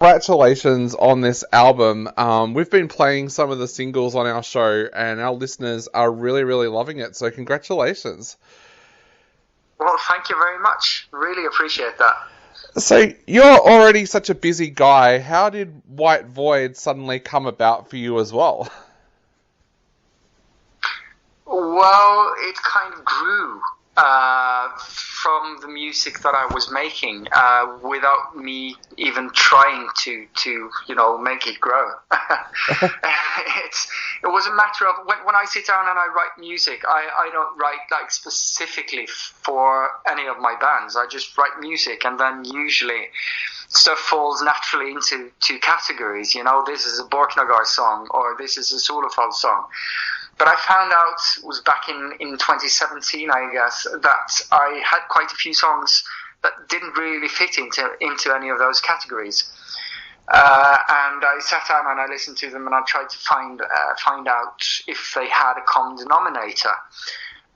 congratulations on this album. We've been playing some of the singles on our show, and our listeners are really, really loving it. So congratulations. Well, thank you very much. Really appreciate that. So you're already such a busy guy. How did White Void suddenly come about for you as well? Well, it kind of grew from the music that I was making without me even trying to make it grow. It was a matter of when I sit down and I write music, I don't write like specifically for any of my bands. I just write music, and then usually stuff falls naturally into two categories. This is a Borknagar song, or this is a Solofald song. But I found out, it was back in 2017, I guess, that I had quite a few songs that didn't really fit into any of those categories. And I sat down and I listened to them, and I tried to find out if they had a common denominator.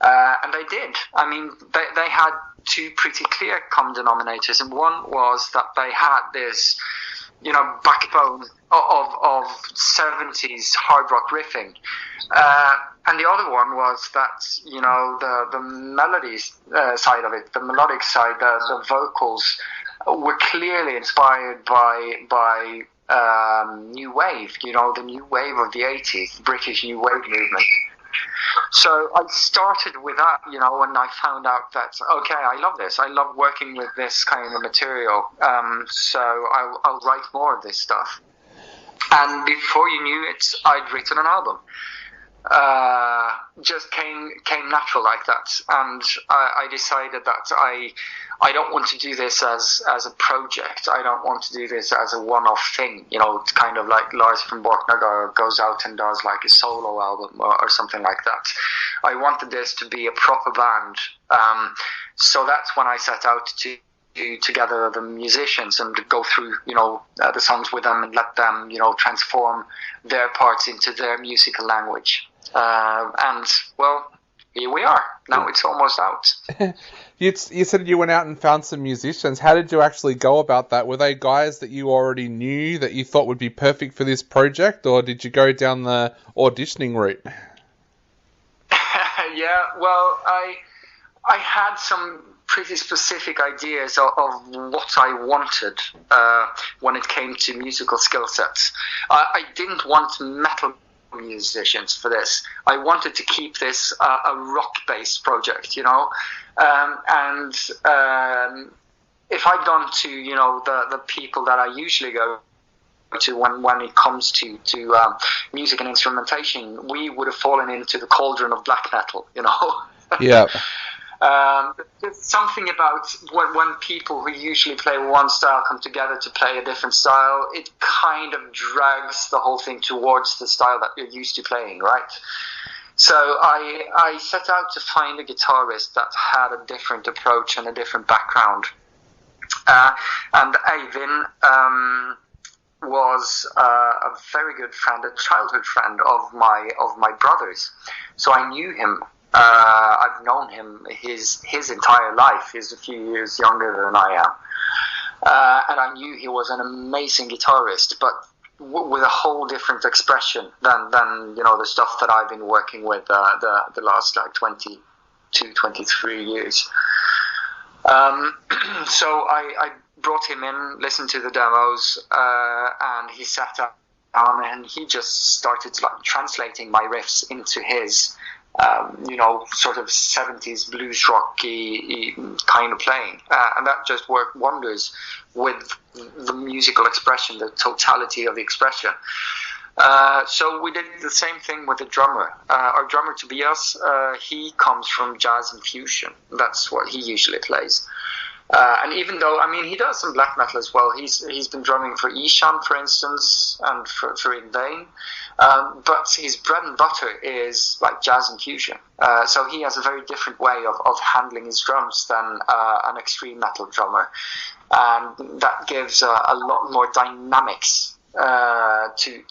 And they did. I mean, they had two pretty clear common denominators, and one was that they had this, backbone of 70s hard rock riffing. And the other one was that, the melody side of it, the melodic side, the vocals were clearly inspired by New Wave, the New Wave of the 80s, the British New Wave movement. So I started with that, and I found out that, okay, I love this. I love working with this kind of material. So I'll write more of this stuff. And before you knew it, I'd written an album. Just came natural like that, and I decided that I don't want to do this as a project. I don't want to do this as a one-off thing. It's kind of like Lars from Borknagar goes out and does like a solo album or something like that. I wanted this to be a proper band. So that's when I set out to together the musicians and go through the songs with them and let them transform their parts into their musical language, and well, here we are now. It's almost out. You said you went out and found some musicians. How did you actually go about that? Were they guys that you already knew that you thought would be perfect for this project, or did you go down the auditioning route? Yeah, well, I had some pretty specific ideas of what I wanted when it came to musical skill sets. I didn't want metal musicians for this. I wanted to keep this a rock-based project, and if I'd gone to the people that I usually go to when it comes to music and instrumentation, we would have fallen into the cauldron of black metal, Yeah. There's something about when people who usually play one style come together to play a different style, it kind of drags the whole thing towards the style that you're used to playing, right? So I set out to find a guitarist that had a different approach and a different background. And Eivind was a very good friend, a childhood friend of my brother's. So I knew him. I've known him his entire life. He's a few years younger than I am. And I knew he was an amazing guitarist, but with a whole different expression than the stuff that I've been working with the last 22, 23 years. So I brought him in, listened to the demos, and he sat down and he just started translating my riffs into his sort of 70s blues rocky kind of playing, and that just worked wonders with the musical expression, the totality of the expression. So we did the same thing with the drummer. Our drummer Tobias, he comes from jazz and fusion. That's what he usually plays. And even though, he does some black metal as well. He's been drumming for Ishan, for instance, and for In Vain. But his bread and butter is like jazz and fusion. So he has a very different way of handling his drums than an extreme metal drummer. And that gives a lot more dynamics to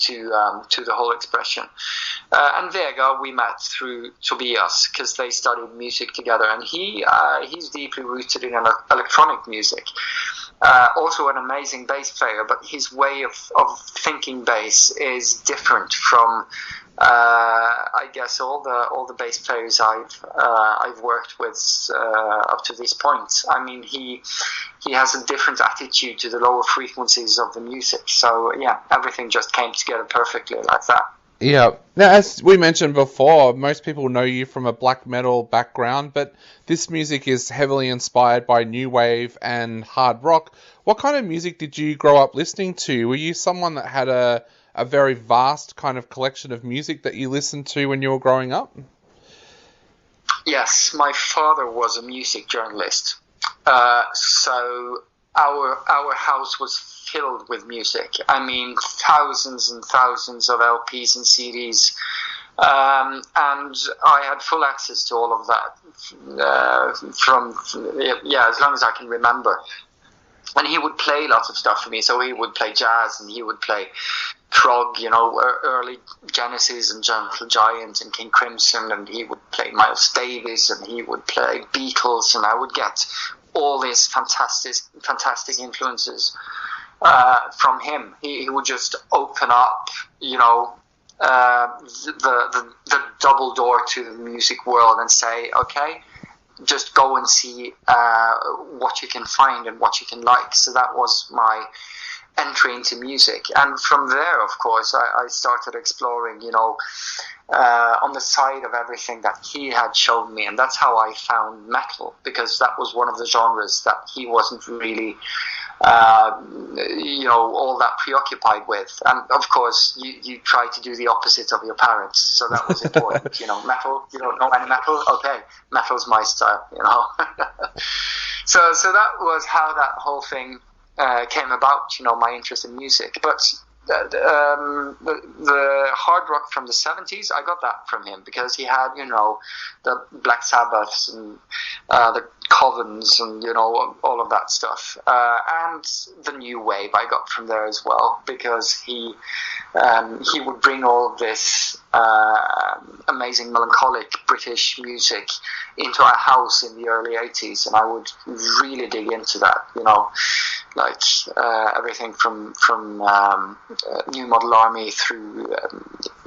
the whole expression. And Vega we met through Tobias because they studied music together, and he's deeply rooted in electronic music. Also an amazing bass player, but his way of thinking bass is different from I guess all the bass players I've worked with up to this point. I mean, he has a different attitude to the lower frequencies of the music. So yeah, everything just came together perfectly like that. Yeah. Now, as we mentioned before, most people know you from a black metal background, but this music is heavily inspired by new wave and hard rock. What kind of music did you grow up listening to? Were you someone that had a very vast kind of collection of music that you listened to when you were growing up? Yes, my father was a music journalist. So our house was filled with music. I mean, thousands and thousands of LPs and CDs. And I had full access to all of that from as long as I can remember. And he would play lots of stuff for me. So he would play jazz and he would play prog, early Genesis and Gentle Giant and King Crimson, and he would play Miles Davis and he would play Beatles, and I would get all these fantastic influences from him. He would just open up, the double door to the music world and say, okay, just go and see what you can find and what you can like. So that was my entry into music, and from there, of course, I started exploring, on the side of everything that he had shown me, and that's how I found metal, because that was one of the genres that he wasn't really all that preoccupied with. And of course, you try to do the opposite of your parents, so that was important. Metal, you don't know any metal? Okay, metal's my style, So that was how that whole thing came about, my interest in music. But the hard rock from the 70s, I got that from him, because he had, the Black Sabbaths and the Covens and, all of that stuff. And the new wave I got from there as well, because he would bring all of this amazing melancholic British music into our house in the early 80s, and I would really dig into that, like everything from New Model Army through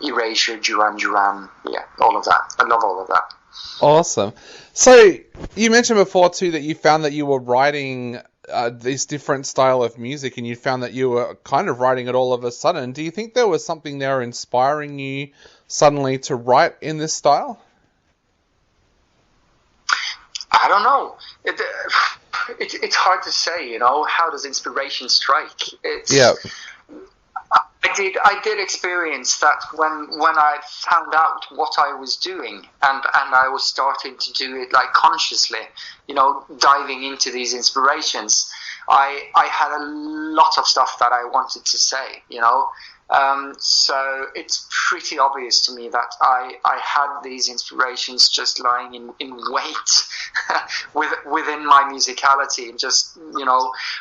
Erasure, Duran Duran, all of that. I love all of that. Awesome. So you mentioned before too that you found that you were writing this different style of music, and you found that you were kind of writing it all of a sudden. Do you think there was something there inspiring you suddenly to write in this style? I don't know. It's hard to say, how does inspiration strike? I did experience that when I found out what I was doing, and I was starting to do it like consciously, diving into these inspirations. I had a lot of stuff that I wanted to say, so it's pretty obvious to me that I had these inspirations just lying in wait within my musicality, and just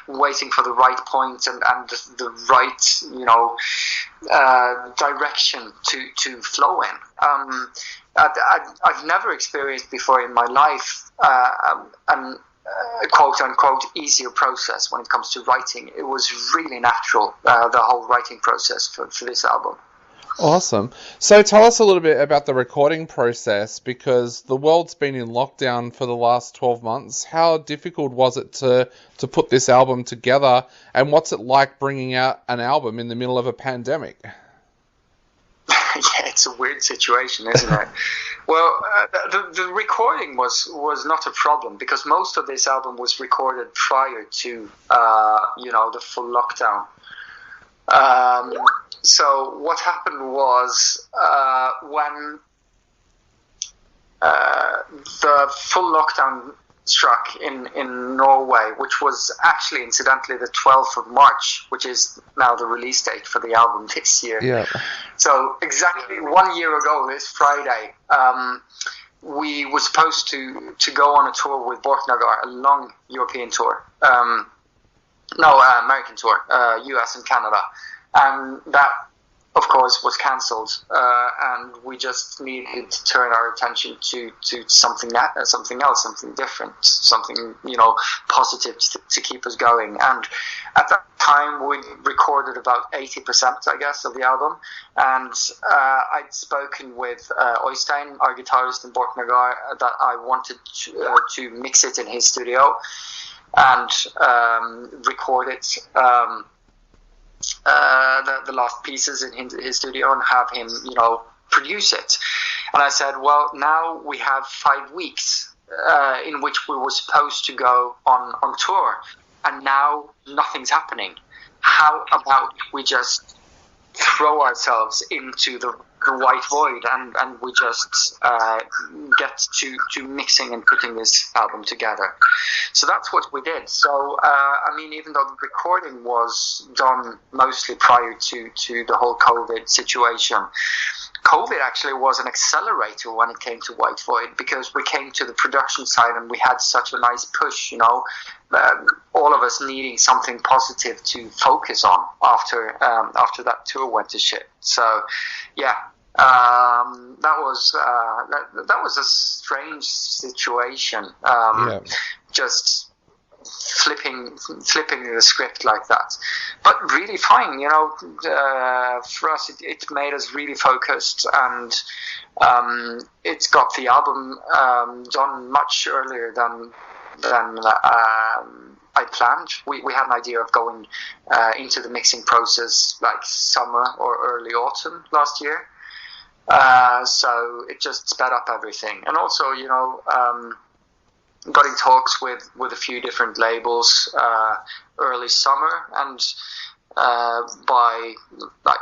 waiting for the right point and the right direction to flow in. I've never experienced before in my life an quote unquote easier process when it comes to writing. It was really natural, the whole writing process for this album. Awesome. So tell us a little bit about the recording process, because the world's been in lockdown for the last 12 months. How difficult was it to put this album together, and what's it like bringing out an album in the middle of a pandemic? Yeah, it's a weird situation, isn't it? Well, the recording was not a problem, because most of this album was recorded prior to the full lockdown. So what happened was when the full lockdown struck in Norway, which was actually incidentally the 12th of March, which is now the release date for the album this year. Yeah. So exactly 1 year ago, this Friday, we were supposed to go on a tour with Borknagar, a long European tour. American tour, US and Canada. And that of course, was cancelled, and we just needed to turn our attention to something else, something different, something positive to keep us going. And at that time, we recorded about 80%, I guess, of the album. And I'd spoken with Oystein, our guitarist in Borknagar, that I wanted to mix it in his studio and record it. The last pieces in his studio and have him, produce it. And I said, well, now we have 5 weeks in which we were supposed to go on tour, and now nothing's happening. How about we just throw ourselves into the white void and we just get to mixing and putting this album together. So that's what we did. So even though the recording was done mostly prior to the whole COVID situation, COVID actually was an accelerator when it came to White Void, because we came to the production side and we had such a nice push, all of us needing something positive to focus on after that tour went to shit. So, yeah, that was a strange situation. Just flipping the script like that, but really fine. For us, it made us really focused, and it's got the album done much earlier than I planned. We had an idea of going into the mixing process like summer or early autumn last year. So it just sped up everything. And also, got in talks with a few different labels early summer, and by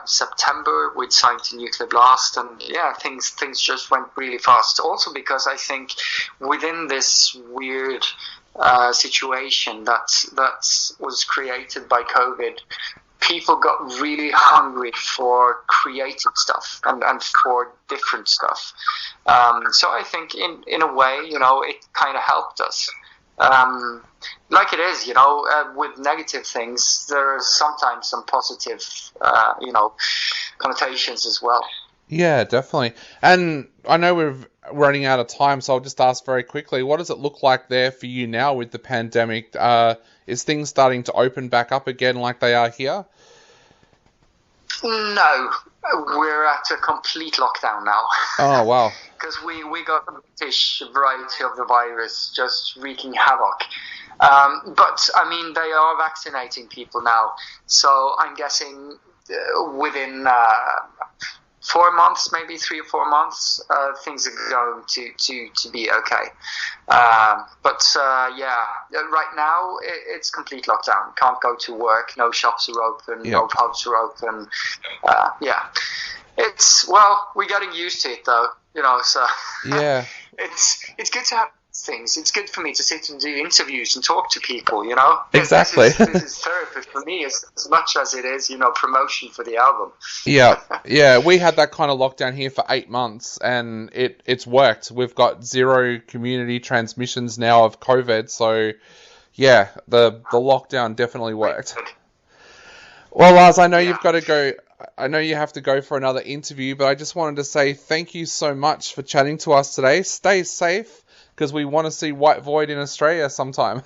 September we'd signed to Nuclear Blast, and things just went really fast. Also because I think within this weird situation that was created by COVID, people got really hungry for creative stuff and for different stuff. So I think in a way, it kind of helped us. Like it is, with negative things, there are sometimes some positive, connotations as well. Yeah, definitely. And I know we're running out of time, so I'll just ask very quickly, what does it look like there for you now with the pandemic? Is things starting to open back up again like they are here? No, we're at a complete lockdown now. Oh, wow. Because we got the British variety of the virus just wreaking havoc. But, they are vaccinating people now. So I'm guessing within 4 months, maybe 3 or 4 months, things are going to be okay. But right now it's complete lockdown. Can't go to work. No shops are open. Yep. No pubs are open. We're getting used to it though. So yeah, it's good to have things. It's good for me to sit and do interviews and talk to people, Exactly. This is therapy for me as much as it is, promotion for the album. Yeah, we had that kind of lockdown here for 8 months, and it's worked. We've got 0 community transmissions now of COVID, so yeah, the lockdown definitely worked. Well, Lars, I know you've got to go. I know you have to go for another interview, but I just wanted to say thank you so much for chatting to us today. Stay safe, because we want to see White Void in Australia sometime.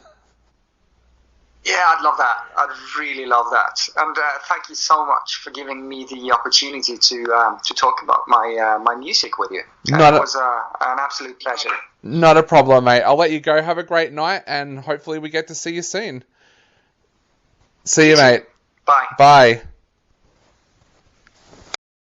Yeah, I'd love that. I'd really love that. And thank you so much for giving me the opportunity to talk about my music with you. It was an absolute pleasure. Not a problem, mate. I'll let you go. Have a great night, and hopefully we get to see you soon. See you, mate. Bye. Bye.